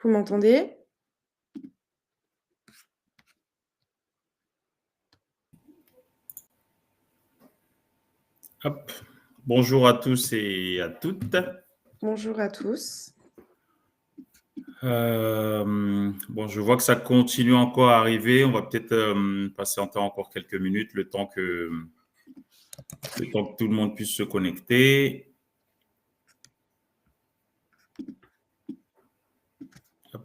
Vous m'entendez? Hop. Bonjour à tous et à toutes. Bonjour à tous. Bon, je vois que ça continue encore à arriver. On va peut-être patienter encore quelques minutes, le temps que tout le monde puisse se connecter. Hop.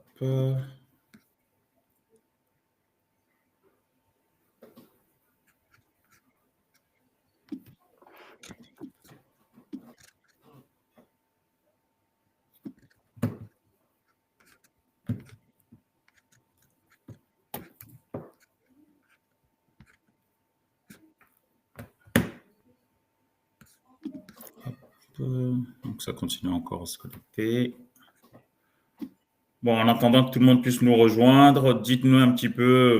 Donc, ça continue encore à se connecter. Bon, en attendant que tout le monde puisse nous rejoindre, dites-nous un petit peu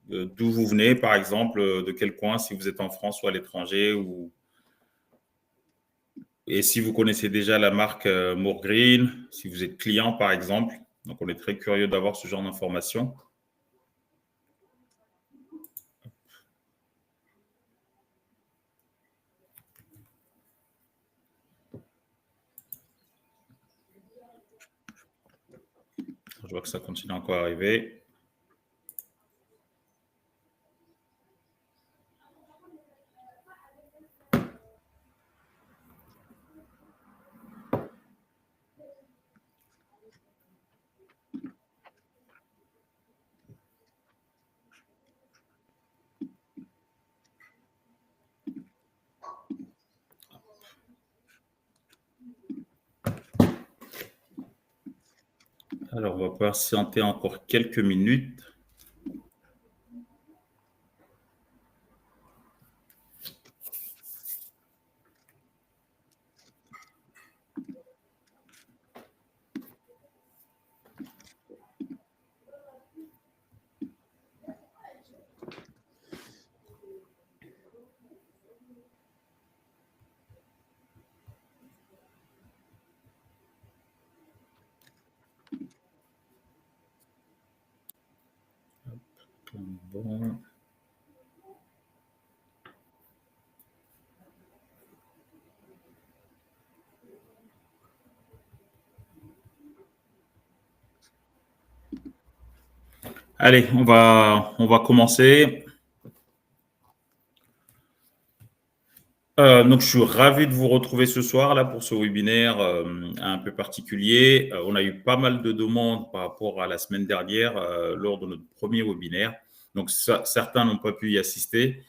d'où vous venez, par exemple, de quel coin, si vous êtes en France ou à l'étranger, et si vous connaissez déjà la marque Moorgreen, si vous êtes client, par exemple. Donc, on est très curieux d'avoir ce genre d'informations. Je vois que ça continue encore à arriver. Alors, on va patienter encore quelques minutes. Bon. Allez, on va commencer. Donc, je suis ravi de vous retrouver ce soir là pour ce webinaire un peu particulier. On a eu pas mal de demandes par rapport à la semaine dernière lors de notre premier webinaire. Donc, certains n'ont pas pu y assister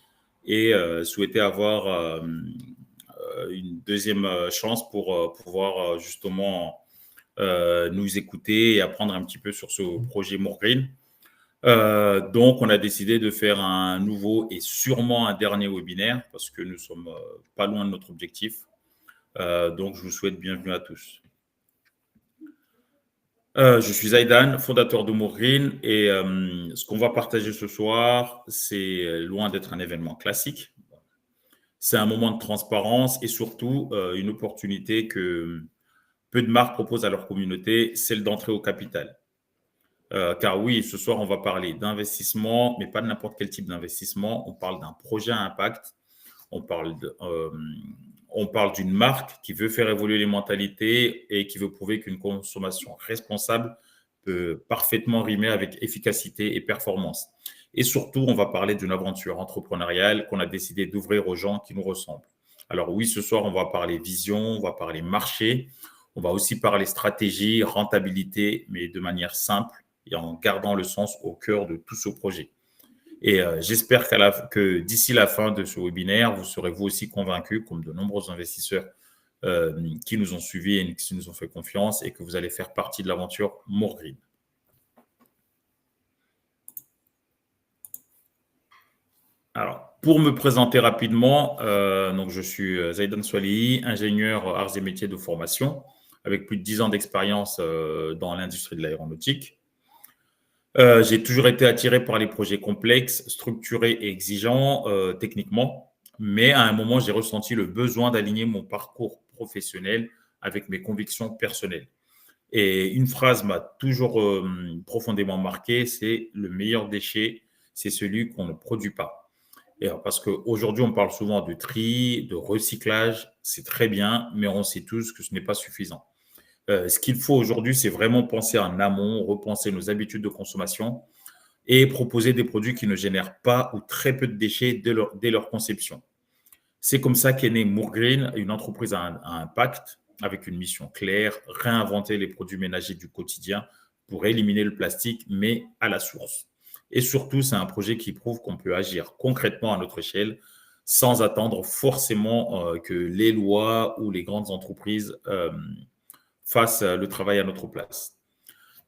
et souhaitaient avoir une deuxième chance pour pouvoir justement nous écouter et apprendre un petit peu sur ce projet Moorgreen. Donc, on a décidé de faire un nouveau et sûrement un dernier webinaire parce que nous sommes pas loin de notre objectif. Donc, je vous souhaite bienvenue à tous. Je suis Zaidan, fondateur de Moorgreen et ce qu'on va partager ce soir, c'est loin d'être un événement classique. C'est un moment de transparence et surtout une opportunité que peu de marques proposent à leur communauté, celle d'entrer au capital. Car oui, ce soir, on va parler d'investissement, mais pas de n'importe quel type d'investissement. On parle d'un projet à impact. On parle d'une marque qui veut faire évoluer les mentalités et qui veut prouver qu'une consommation responsable peut parfaitement rimer avec efficacité et performance. Et surtout, on va parler d'une aventure entrepreneuriale qu'on a décidé d'ouvrir aux gens qui nous ressemblent. Alors oui, ce soir, on va parler vision, on va parler marché, on va aussi parler stratégie, rentabilité, mais de manière simple et en gardant le sens au cœur de tout ce projet. Et j'espère que d'ici la fin de ce webinaire, vous serez vous aussi convaincus, comme de nombreux investisseurs qui nous ont suivis et qui nous ont fait confiance, et que vous allez faire partie de l'aventure Moorgreen. Alors, pour me présenter rapidement, donc je suis Zaidan Swalihi, ingénieur arts et métiers de formation, avec plus de 10 ans d'expérience dans l'industrie de l'aéronautique. J'ai toujours été attiré par les projets complexes, structurés et exigeants techniquement, mais à un moment, j'ai ressenti le besoin d'aligner mon parcours professionnel avec mes convictions personnelles. Et une phrase m'a toujours profondément marqué, c'est le meilleur déchet, c'est celui qu'on ne produit pas. Et parce qu'aujourd'hui, on parle souvent de tri, de recyclage, c'est très bien, mais on sait tous que ce n'est pas suffisant. Ce qu'il faut aujourd'hui, c'est vraiment penser en amont, repenser nos habitudes de consommation et proposer des produits qui ne génèrent pas ou très peu de déchets dès leur conception. C'est comme ça qu'est née Moorgreen, une entreprise à impact avec une mission claire, réinventer les produits ménagers du quotidien pour éliminer le plastique, mais à la source. Et surtout, c'est un projet qui prouve qu'on peut agir concrètement à notre échelle sans attendre forcément que les lois ou les grandes entreprises fassent le travail à notre place.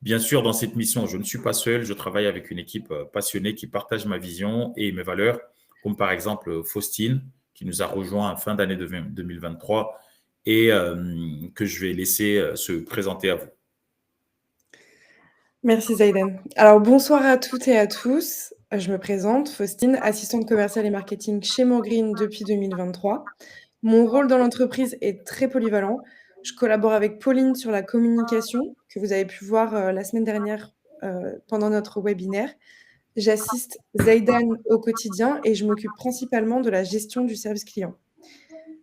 Bien sûr, dans cette mission, je ne suis pas seul. Je travaille avec une équipe passionnée qui partage ma vision et mes valeurs, comme par exemple Faustine, qui nous a rejoint en fin d'année 2023 et que je vais laisser se présenter à vous. Merci Zaiden. Alors bonsoir à toutes et à tous. Je me présente, Faustine, assistante commerciale et marketing chez Moorgreen depuis 2023. Mon rôle dans l'entreprise est très polyvalent. Je collabore avec Pauline sur la communication, que vous avez pu voir la semaine dernière pendant notre webinaire. J'assiste Zaiden au quotidien et je m'occupe principalement de la gestion du service client.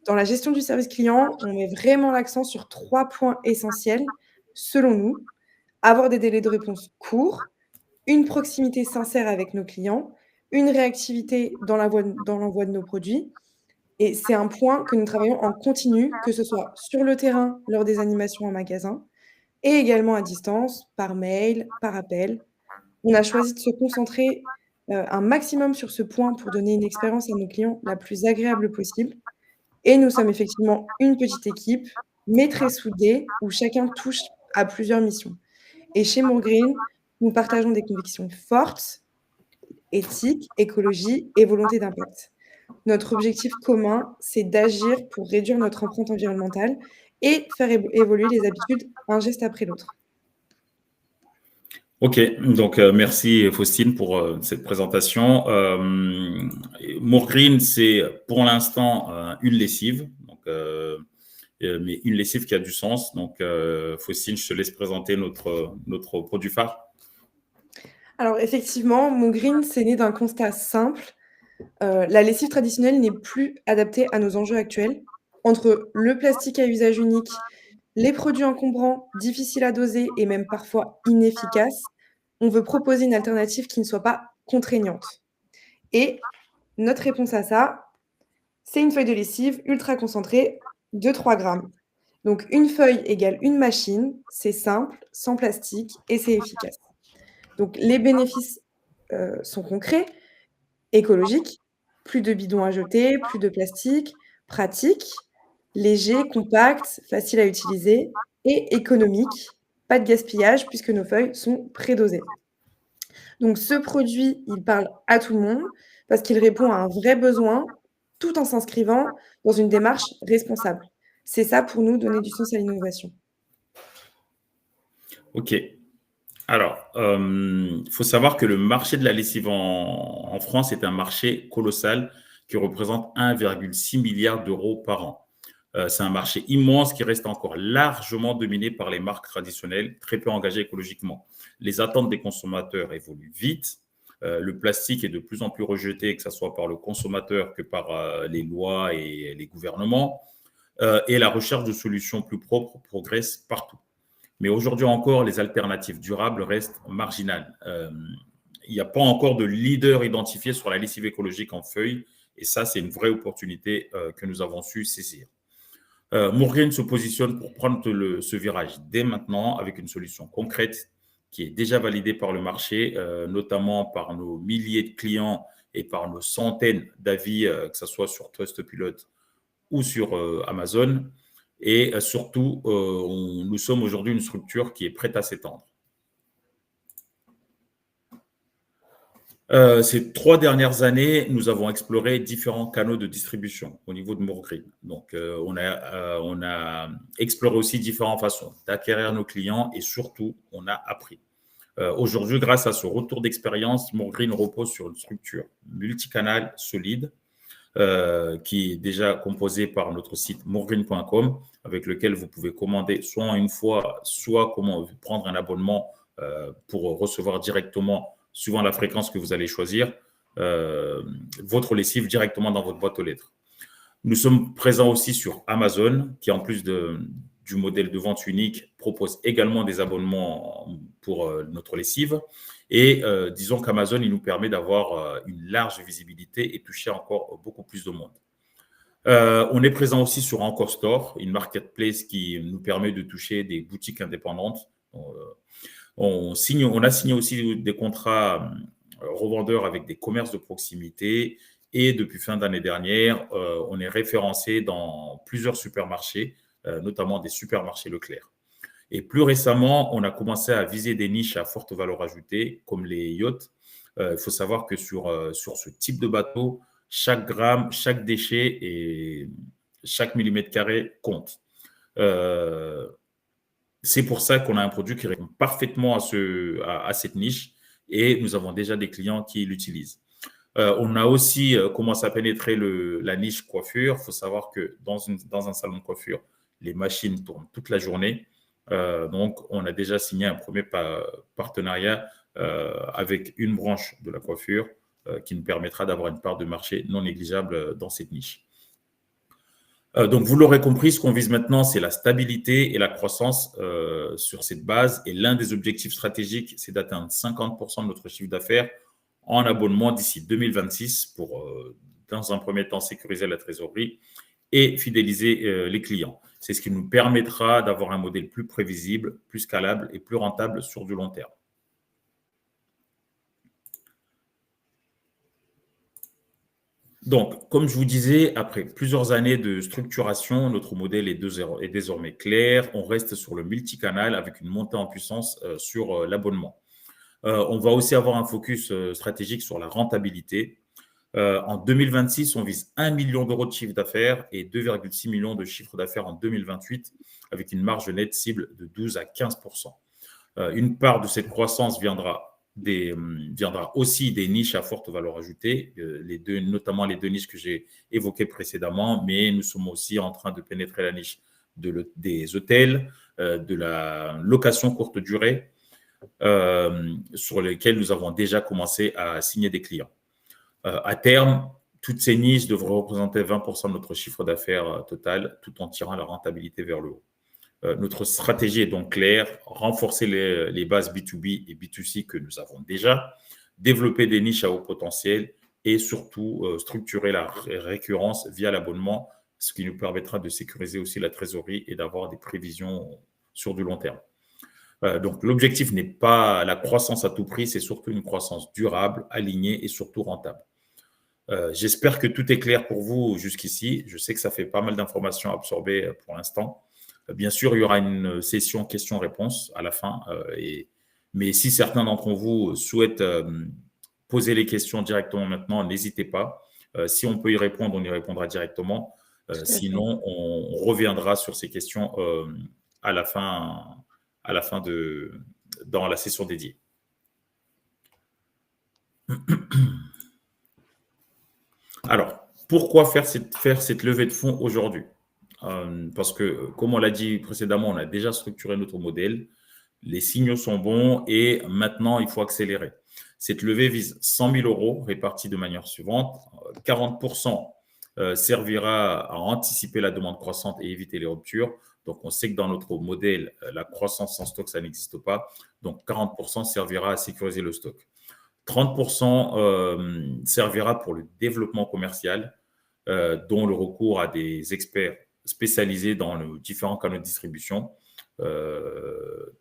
Dans la gestion du service client, on met vraiment l'accent sur 3 points essentiels, selon nous. Avoir des délais de réponse courts, une proximité sincère avec nos clients, une réactivité dans l'envoi de nos produits. Et c'est un point que nous travaillons en continu, que ce soit sur le terrain, lors des animations en magasin, et également à distance, par mail, par appel. On a choisi de se concentrer un maximum sur ce point pour donner une expérience à nos clients la plus agréable possible. Et nous sommes effectivement une petite équipe, mais très soudée, où chacun touche à plusieurs missions. Et chez Moorgreen, nous partageons des convictions fortes, éthique, écologie et volonté d'impact. Notre objectif commun, c'est d'agir pour réduire notre empreinte environnementale et faire évoluer les habitudes un geste après l'autre. Ok, donc merci Faustine pour cette présentation. Moorgreen, c'est pour l'instant une lessive, donc, mais une lessive qui a du sens. Donc Faustine, je te laisse présenter notre produit phare. Alors effectivement, Moorgreen, c'est né d'un constat simple. La lessive traditionnelle n'est plus adaptée à nos enjeux actuels. Entre le plastique à usage unique, les produits encombrants, difficiles à doser et même parfois inefficaces, on veut proposer une alternative qui ne soit pas contraignante. Et notre réponse à ça, c'est une feuille de lessive ultra concentrée de 3 grammes. Donc une feuille égale une machine, c'est simple, sans plastique et c'est efficace. Donc les bénéfices sont concrets, écologiques, plus de bidons à jeter, plus de plastique, pratique, léger, compact, facile à utiliser et économique. Pas de gaspillage puisque nos feuilles sont prédosées. Donc ce produit, il parle à tout le monde parce qu'il répond à un vrai besoin tout en s'inscrivant dans une démarche responsable. C'est ça pour nous donner du sens à l'innovation. Ok. Alors, il faut savoir que le marché de la lessive en France est un marché colossal qui représente 1,6 milliard d'euros par an. C'est un marché immense qui reste encore largement dominé par les marques traditionnelles, très peu engagées écologiquement. Les attentes des consommateurs évoluent vite. Le plastique est de plus en plus rejeté, que ce soit par le consommateur que par les lois et les gouvernements. Et la recherche de solutions plus propres progresse partout. Mais aujourd'hui encore, les alternatives durables restent marginales. Il n'y a pas encore de leader identifié sur la lessive écologique en feuilles. Et ça, c'est une vraie opportunité que nous avons su saisir. Moorgreen se positionne pour prendre ce virage dès maintenant avec une solution concrète qui est déjà validée par le marché, notamment par nos milliers de clients et par nos centaines d'avis, que ce soit sur Trustpilot ou sur Amazon. Et surtout, nous sommes aujourd'hui une structure qui est prête à s'étendre. Ces 3 dernières années, nous avons exploré différents canaux de distribution au niveau de Moorgreen. Donc, on a exploré aussi différentes façons d'acquérir nos clients et surtout, on a appris. Aujourd'hui, grâce à ce retour d'expérience, Moorgreen repose sur une structure multicanale solide qui est déjà composé par notre site moregreen.com, avec lequel vous pouvez commander soit en une fois, soit prendre un abonnement pour recevoir directement, suivant la fréquence que vous allez choisir, votre lessive directement dans votre boîte aux lettres. Nous sommes présents aussi sur Amazon, qui en plus du modèle de vente unique, propose également des abonnements pour notre lessive. Et disons qu'Amazon, il nous permet d'avoir une large visibilité et toucher encore beaucoup plus de monde. On est présent aussi sur Encore Store, une marketplace qui nous permet de toucher des boutiques indépendantes. On a signé aussi des contrats revendeurs avec des commerces de proximité. Et depuis fin d'année dernière, on est référencé dans plusieurs supermarchés, notamment des supermarchés Leclerc. Et plus récemment, on a commencé à viser des niches à forte valeur ajoutée, comme les yachts. Il faut savoir que sur ce type de bateau, chaque gramme, chaque déchet et chaque millimètre carré compte. C'est pour ça qu'on a un produit qui répond parfaitement à cette niche et nous avons déjà des clients qui l'utilisent. On a aussi commencé à pénétrer la niche coiffure. Il faut savoir que dans un salon de coiffure, les machines tournent toute la journée. Donc, on a déjà signé un premier partenariat avec une branche de la coiffure qui nous permettra d'avoir une part de marché non négligeable dans cette niche. Donc, vous l'aurez compris, ce qu'on vise maintenant, c'est la stabilité et la croissance sur cette base. Et l'un des objectifs stratégiques, c'est d'atteindre 50% de notre chiffre d'affaires en abonnement d'ici 2026 pour, dans un premier temps, sécuriser la trésorerie et fidéliser les clients. C'est ce qui nous permettra d'avoir un modèle plus prévisible, plus scalable et plus rentable sur du long terme. Donc, comme je vous disais, après plusieurs années de structuration, notre modèle est désormais clair. On reste sur le multicanal avec une montée en puissance sur l'abonnement. On va aussi avoir un focus stratégique sur la rentabilité. En 2026, on vise 1 million d'euros de chiffre d'affaires et 2,6 millions de chiffre d'affaires en 2028, avec une marge nette cible de 12 à 15%. Une part de cette croissance viendra aussi des niches à forte valeur ajoutée, notamment les deux niches que j'ai évoquées précédemment, mais nous sommes aussi en train de pénétrer la niche des hôtels, de la location courte durée, sur lesquels nous avons déjà commencé à signer des clients. À terme, toutes ces niches devraient représenter 20% de notre chiffre d'affaires total, tout en tirant la rentabilité vers le haut. Notre stratégie est donc claire, renforcer les bases B2B et B2C que nous avons déjà, développer des niches à haut potentiel et surtout structurer la récurrence via l'abonnement, ce qui nous permettra de sécuriser aussi la trésorerie et d'avoir des prévisions sur du long terme. Donc, l'objectif n'est pas la croissance à tout prix, c'est surtout une croissance durable, alignée et surtout rentable. J'espère que tout est clair pour vous jusqu'ici. Je sais que ça fait pas mal d'informations à absorber pour l'instant. Bien sûr, il y aura une session questions-réponses à la fin. Mais si certains d'entre vous souhaitent poser les questions directement maintenant, n'hésitez pas. Si on peut y répondre, on y répondra directement. Sinon, on reviendra sur ces questions à la fin dans la session dédiée. Alors, pourquoi faire cette levée de fonds aujourd'hui? Parce que, comme on l'a dit précédemment, on a déjà structuré notre modèle. Les signaux sont bons et maintenant, il faut accélérer. Cette levée vise 100 000 euros répartis de manière suivante. 40% servira à anticiper la demande croissante et éviter les ruptures. Donc, on sait que dans notre modèle, la croissance sans stock, ça n'existe pas. Donc, 40% servira à sécuriser le stock. 30% servira pour le développement commercial, dont le recours à des experts spécialisés dans les différents canaux de distribution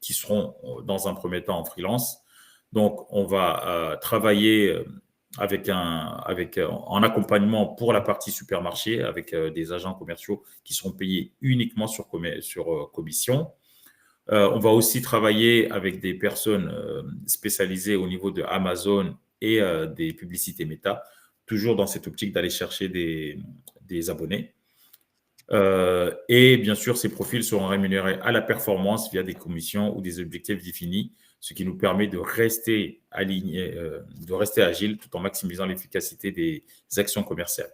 qui seront dans un premier temps en freelance. Donc, on va travailler en accompagnement pour la partie supermarché avec des agents commerciaux qui seront payés uniquement sur commission. On va aussi travailler avec des personnes spécialisées au niveau de Amazon et des publicités méta, toujours dans cette optique d'aller chercher des abonnés. Et bien sûr, ces profils seront rémunérés à la performance via des commissions ou des objectifs définis, ce qui nous permet de rester alignés, de rester agile tout en maximisant l'efficacité des actions commerciales.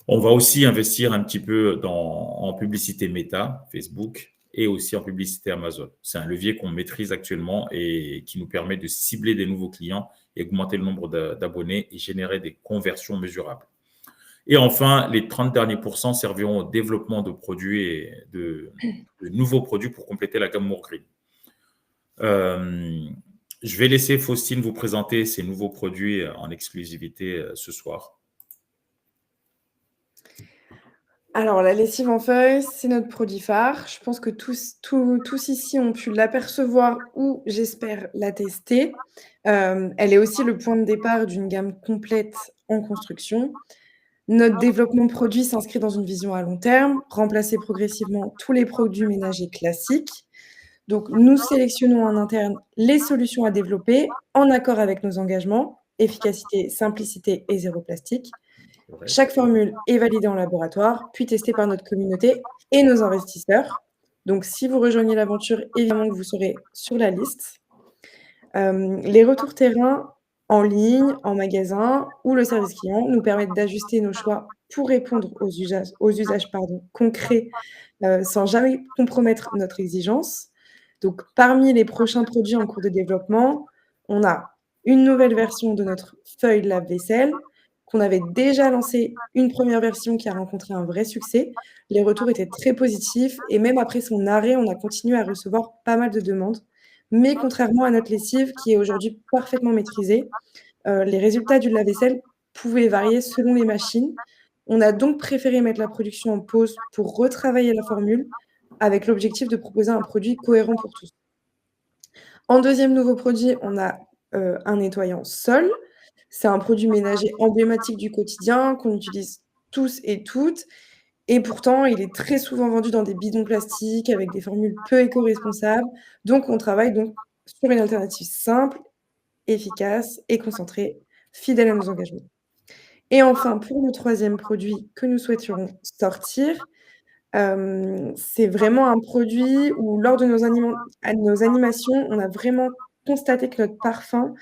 On va aussi investir un petit peu en publicité Meta, Facebook, et aussi en publicité Amazon. C'est un levier qu'on maîtrise actuellement et qui nous permet de cibler des nouveaux clients et augmenter le nombre d'abonnés et générer des conversions mesurables. Et enfin, les 30 derniers pourcents serviront au développement de produits et de nouveaux produits pour compléter la gamme Moore Green. Je vais laisser Faustine vous présenter ces nouveaux produits en exclusivité ce soir. Alors, la lessive en feuille, c'est notre produit phare. Je pense que tous ici ont pu l'apercevoir ou, j'espère, la tester. Elle est aussi le point de départ d'une gamme complète en construction. Notre développement de produit s'inscrit dans une vision à long terme, remplacer progressivement tous les produits ménagers classiques. Donc, nous sélectionnons en interne les solutions à développer en accord avec nos engagements, efficacité, simplicité et zéro plastique. Chaque formule est validée en laboratoire, puis testée par notre communauté et nos investisseurs. Donc, si vous rejoignez l'aventure, évidemment que vous serez sur la liste. Les retours terrain en ligne, en magasin ou le service client nous permettent d'ajuster nos choix pour répondre aux usages concrets sans jamais compromettre notre exigence. Donc, parmi les prochains produits en cours de développement, on a une nouvelle version de notre feuille de lave-vaisselle qu'on avait déjà lancé une première version qui a rencontré un vrai succès. Les retours étaient très positifs et même après son arrêt, on a continué à recevoir pas mal de demandes. Mais contrairement à notre lessive qui est aujourd'hui parfaitement maîtrisée, les résultats du lave-vaisselle pouvaient varier selon les machines. On a donc préféré mettre la production en pause pour retravailler la formule avec l'objectif de proposer un produit cohérent pour tous. En deuxième nouveau produit, on a un nettoyant sol. C'est un produit ménager emblématique du quotidien qu'on utilise tous et toutes. Et pourtant, il est très souvent vendu dans des bidons plastiques avec des formules peu éco-responsables. Donc, on travaille donc sur une alternative simple, efficace et concentrée, fidèle à nos engagements. Et enfin, pour le troisième produit que nous souhaiterions sortir, c'est vraiment un produit où lors de nos animations, on a vraiment constaté que notre parfum,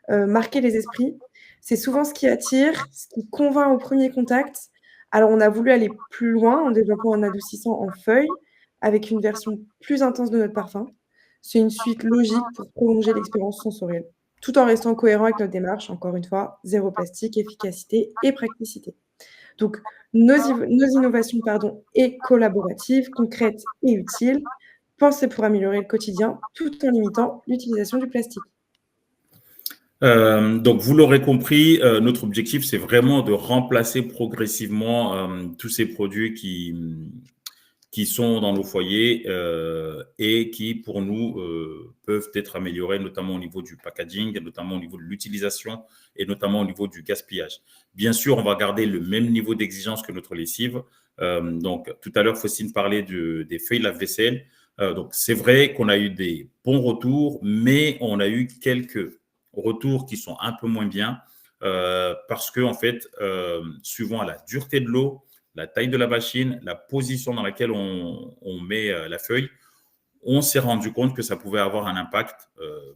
marquait les esprits. C'est souvent ce qui attire, ce qui convainc au premier contact. Alors on a voulu aller plus loin en développant un adoucissant en feuilles avec une version plus intense de notre parfum. C'est une suite logique pour prolonger l'expérience sensorielle, tout en restant cohérent avec notre démarche, encore une fois, zéro plastique, efficacité et praticité. Donc, nos innovations et collaboratives, concrètes et utiles, pensées pour améliorer le quotidien tout en limitant l'utilisation du plastique. Donc, vous l'aurez compris, notre objectif, c'est vraiment de remplacer progressivement tous ces produits qui sont dans nos foyers et qui, pour nous, peuvent être améliorés, notamment au niveau du packaging, notamment au niveau de l'utilisation et notamment au niveau du gaspillage. Bien sûr, on va garder le même niveau d'exigence que notre lessive. Donc, tout à l'heure, Faustine parlait des feuilles lave-vaisselle. Donc, c'est vrai qu'on a eu des bons retours, mais on a eu quelques retours qui sont un peu moins bien parce que, en fait, suivant la dureté de l'eau, la taille de la machine, la position dans laquelle on met la feuille, on s'est rendu compte que ça pouvait avoir un impact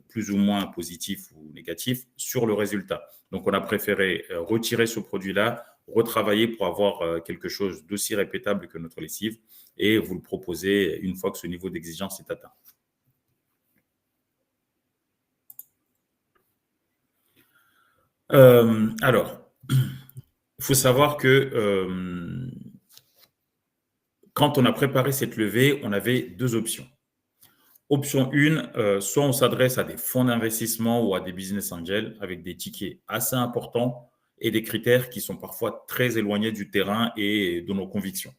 plus ou moins positif ou négatif sur le résultat. Donc, on a préféré retirer ce produit-là, retravailler pour avoir quelque chose d'aussi répétable que notre lessive et vous le proposer une fois que ce niveau d'exigence est atteint. Alors, il faut savoir que quand on a préparé cette levée, on avait deux options. Option 1, soit on s'adresse à des fonds d'investissement ou à des business angels avec des tickets assez importants et des critères qui sont parfois très éloignés du terrain et de nos convictions.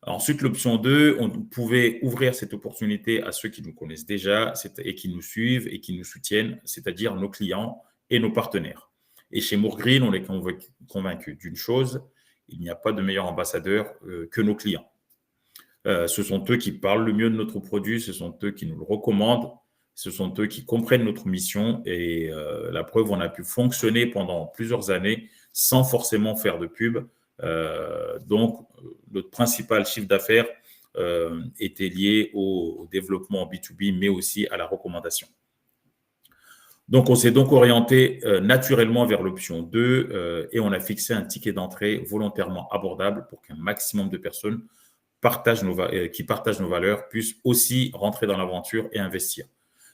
Ensuite, l'option 2, on pouvait ouvrir cette opportunité à ceux qui nous connaissent déjà et qui nous suivent et qui nous soutiennent, c'est-à-dire nos clients et nos partenaires. Et chez Moore Green, on est convaincu d'une chose, il n'y a pas de meilleur ambassadeur que nos clients. Ce sont eux qui parlent le mieux de notre produit, ce sont eux qui nous le recommandent, ce sont eux qui comprennent notre mission et la preuve, on a pu fonctionner pendant plusieurs années sans forcément faire de pub. Donc, notre principal chiffre d'affaires était lié au développement B2B, mais aussi à la recommandation. Donc, on s'est donc orienté naturellement vers l'option 2 et on a fixé un ticket d'entrée volontairement abordable pour qu'un maximum de personnes qui partagent nos valeurs puissent aussi rentrer dans l'aventure et investir.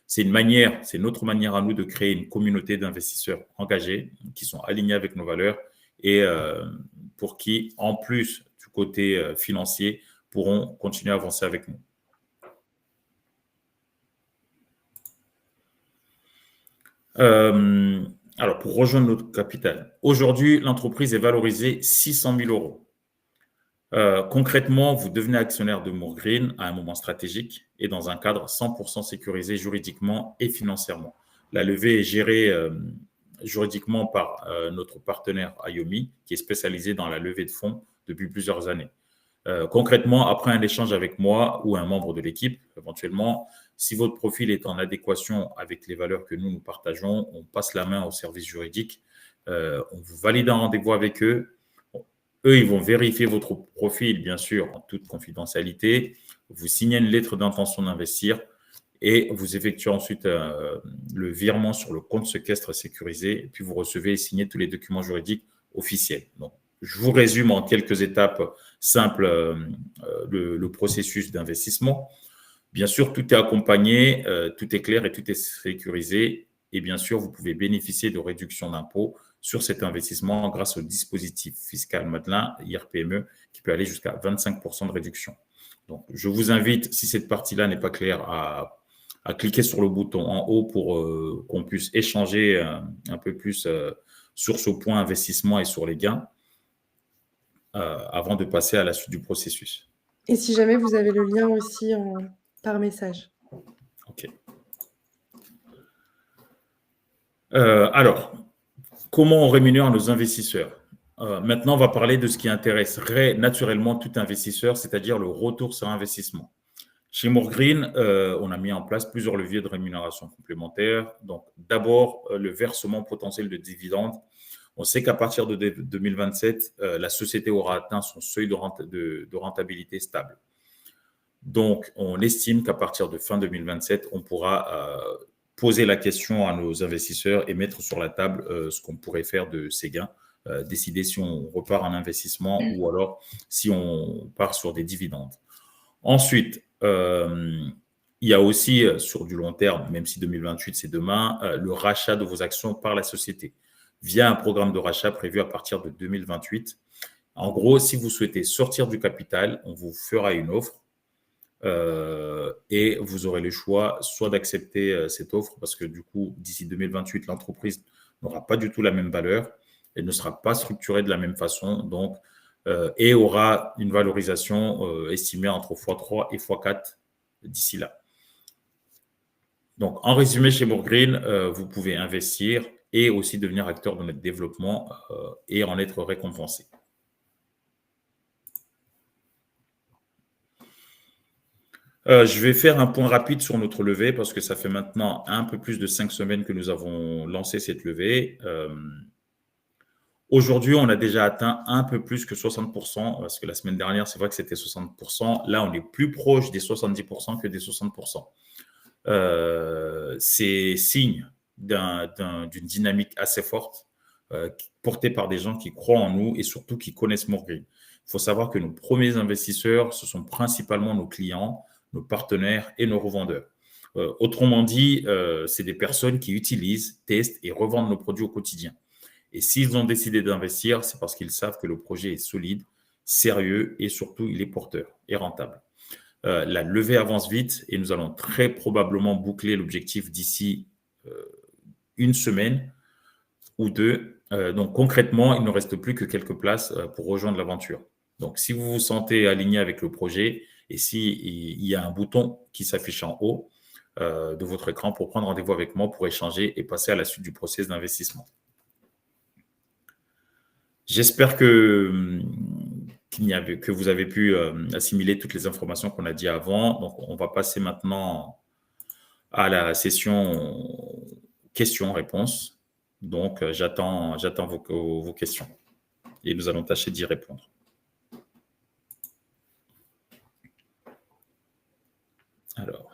C'est notre manière à nous de créer une communauté d'investisseurs engagés qui sont alignés avec nos valeurs et pour qui, en plus du côté financier, pourront continuer à avancer avec nous. Alors, pour rejoindre notre capital, aujourd'hui, l'entreprise est valorisée 600 000 euros. Concrètement, vous devenez actionnaire de Moorgreen à un moment stratégique et dans un cadre 100% sécurisé juridiquement et financièrement. La levée est gérée juridiquement par notre partenaire Ayomi, qui est spécialisé dans la levée de fonds depuis plusieurs années. Concrètement, après un échange avec moi ou un membre de l'équipe, éventuellement, si votre profil est en adéquation avec les valeurs que nous partageons, on passe la main au service juridique, on vous valide un rendez-vous avec eux. Eux, ils vont vérifier votre profil, bien sûr, en toute confidentialité. Vous signez une lettre d'intention d'investir et vous effectuez ensuite le virement sur le compte séquestre sécurisé. Et puis, vous recevez et signez tous les documents juridiques officiels. Donc, je vous résume en quelques étapes simples le processus d'investissement. Bien sûr, tout est accompagné, tout est clair et tout est sécurisé. Et bien sûr, vous pouvez bénéficier de réductions d'impôts sur cet investissement grâce au dispositif fiscal Madelin, IRPME, qui peut aller jusqu'à 25% de réduction. Donc, je vous invite, si cette partie-là n'est pas claire, à cliquer sur le bouton en haut pour qu'on puisse échanger un peu plus sur ce point investissement et sur les gains avant de passer à la suite du processus. Et si jamais vous avez le lien aussi par message. OK. Alors, comment on rémunère nos investisseurs? Maintenant, on va parler de ce qui intéresserait naturellement tout investisseur, c'est-à-dire le retour sur investissement. Chez Moorgreen, on a mis en place plusieurs leviers de rémunération complémentaires. Donc, d'abord, le versement potentiel de dividendes. On sait qu'à partir de 2027, la société aura atteint son seuil de rentabilité stable. Donc, on estime qu'à partir de fin 2027, on pourra poser la question à nos investisseurs et mettre sur la table ce qu'on pourrait faire de ces gains, décider si on repart en investissement ou alors si on part sur des dividendes. Ensuite, il y a aussi sur du long terme, même si 2028 c'est demain, le rachat de vos actions par la société via un programme de rachat prévu à partir de 2028. En gros, si vous souhaitez sortir du capital, on vous fera une offre. Et vous aurez le choix soit d'accepter cette offre parce que du coup, d'ici 2028, l'entreprise n'aura pas du tout la même valeur, elle ne sera pas structurée de la même façon, donc, et aura une valorisation estimée entre x3 et x4 d'ici là. Donc, en résumé, chez Moorgreen, vous pouvez investir et aussi devenir acteur de notre développement et en être récompensé. Je vais faire un point rapide sur notre levée parce que ça fait maintenant un peu plus de 5 semaines que nous avons lancé cette levée. Aujourd'hui, on a déjà atteint un peu plus que 60% parce que la semaine dernière, c'est vrai que c'était 60%. Là, on est plus proche des 70% que des 60%. C'est signe d'une dynamique assez forte portée par des gens qui croient en nous et surtout qui connaissent Moorgreen. Il faut savoir que nos premiers investisseurs, ce sont principalement nos clients, nos partenaires et nos revendeurs. Autrement dit, c'est des personnes qui utilisent, testent et revendent nos produits au quotidien. Et s'ils ont décidé d'investir, c'est parce qu'ils savent que le projet est solide, sérieux et surtout, il est porteur et rentable. La levée avance vite et nous allons très probablement boucler l'objectif d'ici une semaine ou deux. Donc concrètement, il ne reste plus que quelques places pour rejoindre l'aventure. Donc si vous vous sentez aligné avec le projet et s'il y a un bouton qui s'affiche en haut de votre écran pour prendre rendez-vous avec moi pour échanger et passer à la suite du processus d'investissement. J'espère que vous avez pu assimiler toutes les informations qu'on a dit avant. Donc, on va passer maintenant à la session questions-réponses. Donc, j'attends vos questions et nous allons tâcher d'y répondre. Alors.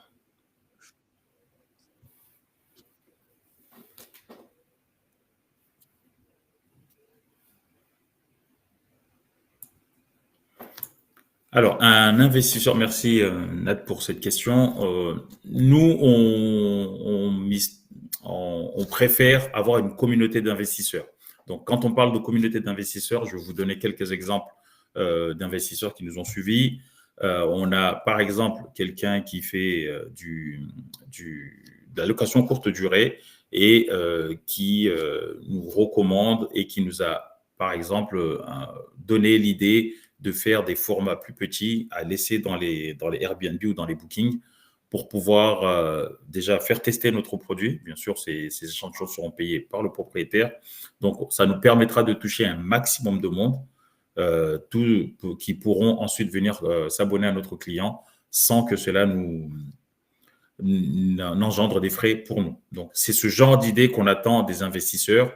Alors, un investisseur, merci Nat pour cette question. Nous, on préfère avoir une communauté d'investisseurs. Donc, quand on parle de communauté d'investisseurs, je vais vous donner quelques exemples d'investisseurs qui nous ont suivis. On a par exemple quelqu'un qui fait de la location courte durée et qui nous recommande et qui nous a par exemple donné l'idée de faire des formats plus petits à laisser dans les Airbnb ou dans les bookings pour pouvoir déjà faire tester notre produit. Bien sûr, ces échantillons seront payés par le propriétaire. Donc, ça nous permettra de toucher un maximum de monde qui pourront ensuite venir s'abonner à notre client sans que cela n'engendre des frais pour nous. Donc, c'est ce genre d'idée qu'on attend des investisseurs.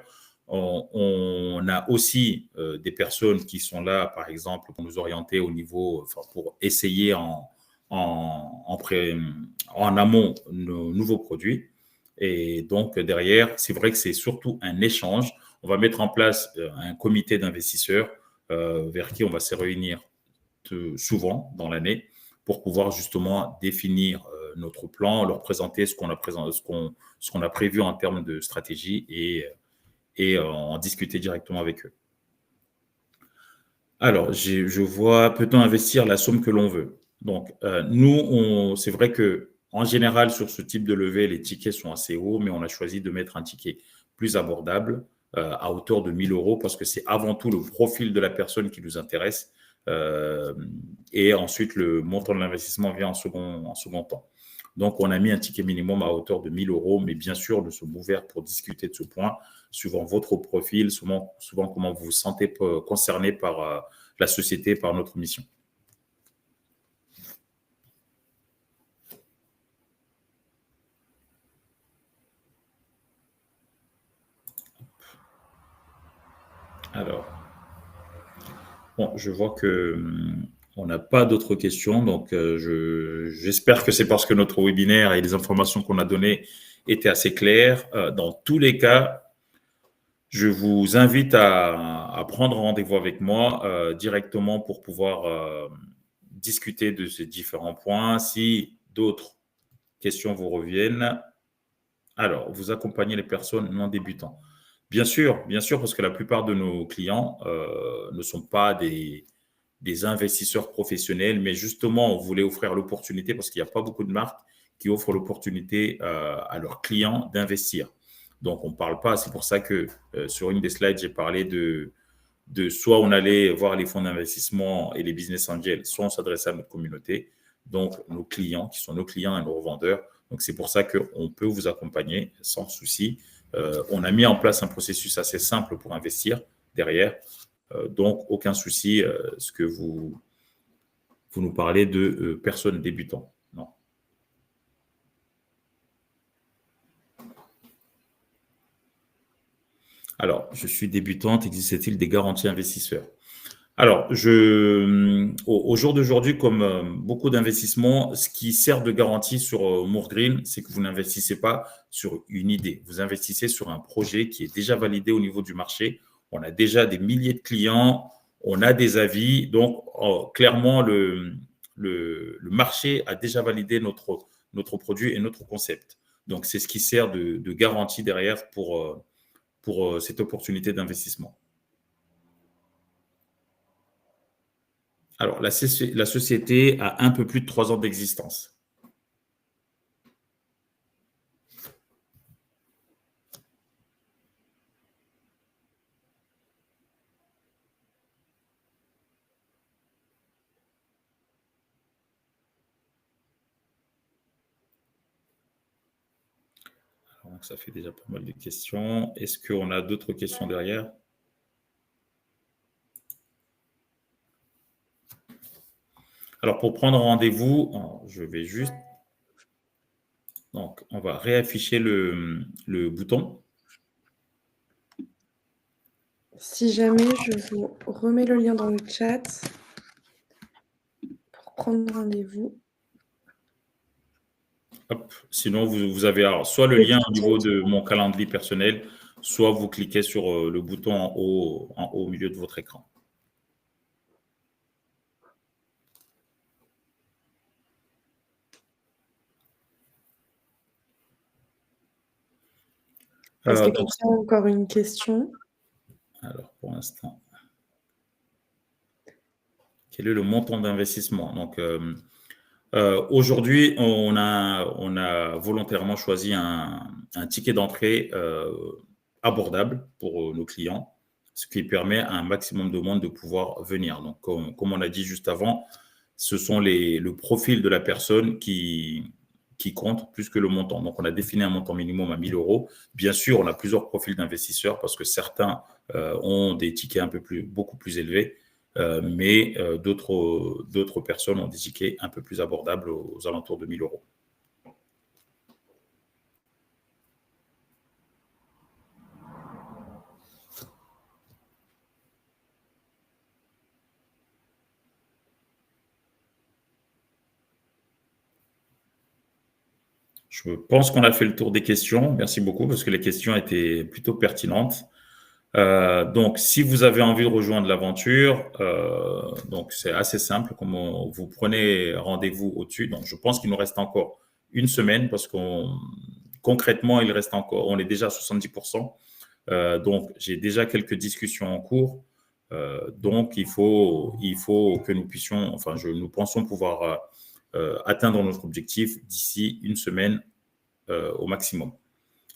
On a aussi des personnes qui sont là, par exemple, pour nous orienter au niveau, enfin, pour essayer en amont nos nouveaux produits. Et donc, derrière, c'est vrai que c'est surtout un échange. On va mettre en place un comité d'investisseurs vers qui on va se réunir souvent dans l'année pour pouvoir justement définir notre plan, leur présenter ce qu'on a prévu en termes de stratégie et en discuter directement avec eux. Alors, je vois, peut-on investir la somme que l'on veut? Donc, nous, c'est vrai que en général, sur ce type de levée, les tickets sont assez hauts, mais on a choisi de mettre un ticket plus abordable à hauteur de 1 000 € parce que c'est avant tout le profil de la personne qui nous intéresse. Et ensuite, le montant de l'investissement vient en second temps. Donc, on a mis un ticket minimum à hauteur de 1 000 €, mais bien sûr, nous sommes ouverts pour discuter de ce point, suivant votre profil, souvent comment vous vous sentez concerné par la société, par notre mission. Alors, bon, je vois que on n'a pas d'autres questions, donc j'espère que c'est parce que notre webinaire et les informations qu'on a données étaient assez claires. Dans tous les cas, je vous invite à prendre rendez-vous avec moi directement pour pouvoir discuter de ces différents points. Si d'autres questions vous reviennent, alors, vous accompagnez les personnes non débutantes. Bien sûr, parce que la plupart de nos clients ne sont pas des investisseurs professionnels, mais justement, on voulait offrir l'opportunité parce qu'il n'y a pas beaucoup de marques qui offrent l'opportunité à leurs clients d'investir. Donc, on ne parle pas, c'est pour ça que sur une des slides, j'ai parlé de soit on allait voir les fonds d'investissement et les business angels, soit on s'adressait à notre communauté, donc nos clients, qui sont nos clients et nos revendeurs. Donc, c'est pour ça qu'on peut vous accompagner sans souci. On a mis en place un processus assez simple pour investir derrière. Donc, aucun souci, ce que vous nous parlez de personnes débutantes. Non. Alors, je suis débutante. Existe-t-il des garanties investisseurs? Alors, au jour d'aujourd'hui, comme beaucoup d'investissements, ce qui sert de garantie sur Moorgreen, c'est que vous n'investissez pas sur une idée. Vous investissez sur un projet qui est déjà validé au niveau du marché. On a déjà des milliers de clients, on a des avis. Donc, clairement, le marché a déjà validé notre produit et notre concept. Donc, c'est ce qui sert de garantie derrière pour cette opportunité d'investissement. Alors, la société a un peu plus de 3 ans d'existence. Alors, ça fait déjà pas mal de questions. Est-ce qu'on a d'autres questions derrière? Alors, pour prendre rendez-vous, je vais juste… Donc, on va réafficher le bouton. Si jamais, je vous remets le lien dans le chat pour prendre rendez-vous. Hop. Sinon, vous avez alors, soit le lien au niveau de mon calendrier personnel, soit vous cliquez sur le bouton en haut au milieu de votre écran. Est-ce que quelqu'un a encore une question? Alors, pour l'instant, quel est le montant d'investissement? Donc, aujourd'hui, on a volontairement choisi un ticket d'entrée abordable pour nos clients, ce qui permet à un maximum de monde de pouvoir venir. Donc, comme on a dit juste avant, ce sont le profil de la personne qui compte plus que le montant. Donc, on a défini un montant minimum à 1 000 euros. Bien sûr, on a plusieurs profils d'investisseurs parce que certains ont des tickets beaucoup plus élevés. Mais d'autres personnes ont des tickets un peu plus abordables aux alentours de 1 000 euros. Je pense qu'on a fait le tour des questions. Merci beaucoup parce que les questions étaient plutôt pertinentes. Donc, si vous avez envie de rejoindre l'aventure, donc c'est assez simple. Vous prenez rendez-vous au-dessus. Donc, je pense qu'il nous reste encore une semaine parce concrètement, il reste encore. On est déjà à 70%. Donc, j'ai déjà quelques discussions en cours. Donc, il faut que nous puissions. Enfin, nous pensons pouvoir atteindre notre objectif d'ici une semaine au maximum.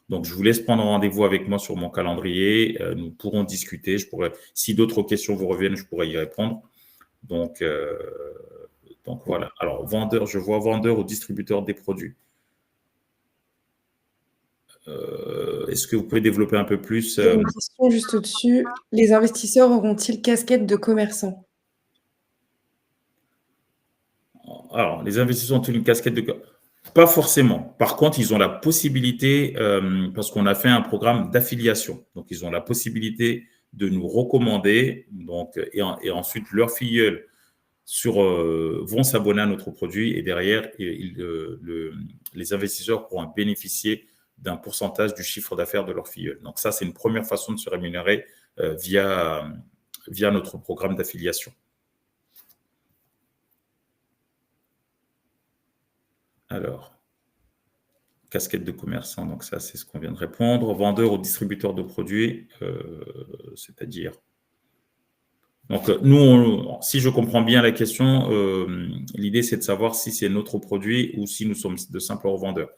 Donc, je vous laisse prendre rendez-vous avec moi sur mon calendrier. Nous pourrons discuter. Si d'autres questions vous reviennent, je pourrai y répondre. Donc voilà. Alors, je vois vendeur ou distributeur des produits. Est-ce que vous pouvez développer un peu plus J'ai une question juste au-dessus. Les investisseurs auront-ils casquette de commerçant? Alors, les investisseurs ont-ils une casquette de... Pas forcément. Par contre, ils ont la possibilité, parce qu'on a fait un programme d'affiliation. Donc, ils ont la possibilité de nous recommander. Donc, et ensuite, leurs filleuls vont s'abonner à notre produit. Et derrière, les investisseurs pourront bénéficier d'un pourcentage du chiffre d'affaires de leurs filleuls. Donc, ça, c'est une première façon de se rémunérer via notre programme d'affiliation. Alors, casquette de commerçant, donc ça, c'est ce qu'on vient de répondre. Vendeur ou distributeur de produits, c'est-à-dire... Donc, nous, si je comprends bien la question, l'idée, c'est de savoir si c'est notre produit ou si nous sommes de simples revendeurs.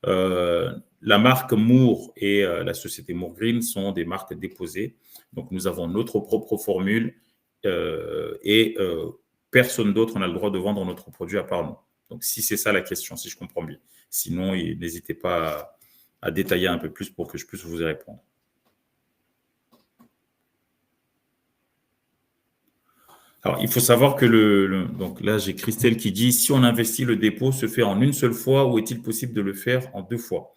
La marque Moore et la société Moore Green sont des marques déposées. Donc, nous avons notre propre formule et personne d'autre n'a le droit de vendre notre produit à part nous. Donc, si c'est ça la question, si je comprends bien. Sinon, n'hésitez pas à détailler un peu plus pour que je puisse vous y répondre. Alors, il faut savoir que donc là, j'ai Christelle qui dit « Si on investit, le dépôt se fait en une seule fois ou est-il possible de le faire en 2 fois ?»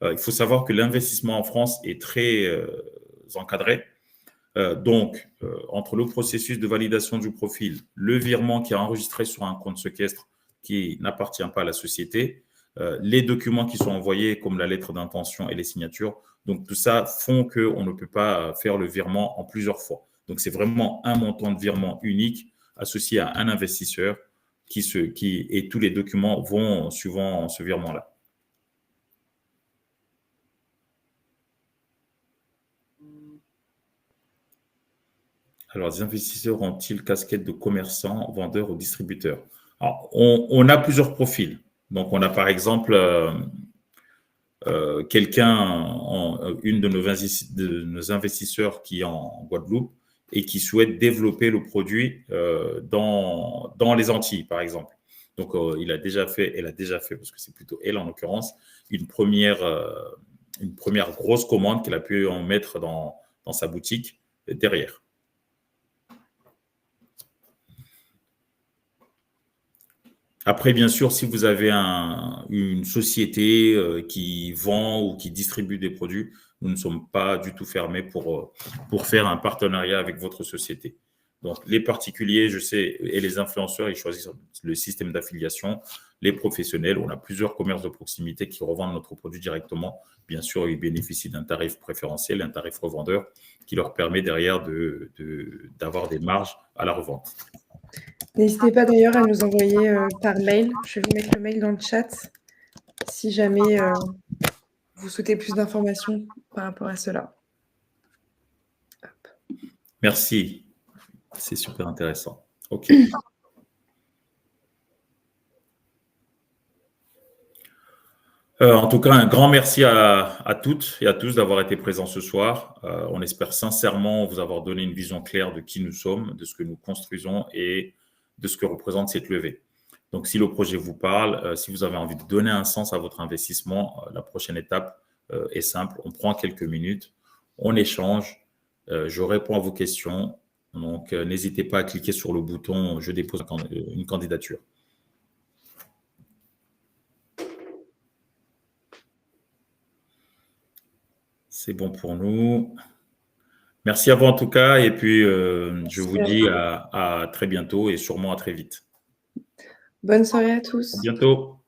Il faut savoir que l'investissement en France est très encadré. Donc, entre le processus de validation du profil, le virement qui est enregistré sur un compte séquestre qui n'appartient pas à la société, les documents qui sont envoyés comme la lettre d'intention et les signatures, donc tout ça font qu'on ne peut pas faire le virement en plusieurs fois. Donc, c'est vraiment un montant de virement unique associé à un investisseur et tous les documents vont suivant ce virement-là. Alors, les investisseurs ont-ils casquette de commerçant, vendeur ou distributeur? Alors, on a plusieurs profils. Donc, on a par exemple une de nos investisseurs qui est en Guadeloupe et qui souhaite développer le produit dans les Antilles, par exemple. Donc, elle a déjà fait, parce que c'est plutôt elle en l'occurrence, une première grosse commande qu'elle a pu en mettre dans sa boutique derrière. Après, bien sûr, si vous avez une société qui vend ou qui distribue des produits, nous ne sommes pas du tout fermés pour faire un partenariat avec votre société. Donc, les particuliers, je sais, et les influenceurs, ils choisissent le système d'affiliation. Les professionnels, on a plusieurs commerces de proximité qui revendent notre produit directement. Bien sûr, ils bénéficient d'un tarif préférentiel, un tarif revendeur qui leur permet derrière d'avoir des marges à la revente. N'hésitez pas d'ailleurs à nous envoyer par mail. Je vais vous mettre le mail dans le chat si jamais vous souhaitez plus d'informations par rapport à cela. Merci. C'est super intéressant. OK. En tout cas, un grand merci à toutes et à tous d'avoir été présents ce soir. On espère sincèrement vous avoir donné une vision claire de qui nous sommes, de ce que nous construisons et de ce que représente cette levée. Donc, si le projet vous parle, si vous avez envie de donner un sens à votre investissement, la prochaine étape est simple. On prend quelques minutes, on échange, je réponds à vos questions. Donc, n'hésitez pas à cliquer sur le bouton « Je dépose une candidature ». C'est bon pour nous. Merci à vous en tout cas. Et puis, je vous dis à très bientôt et sûrement à très vite. Bonne soirée à À tous. bientôt.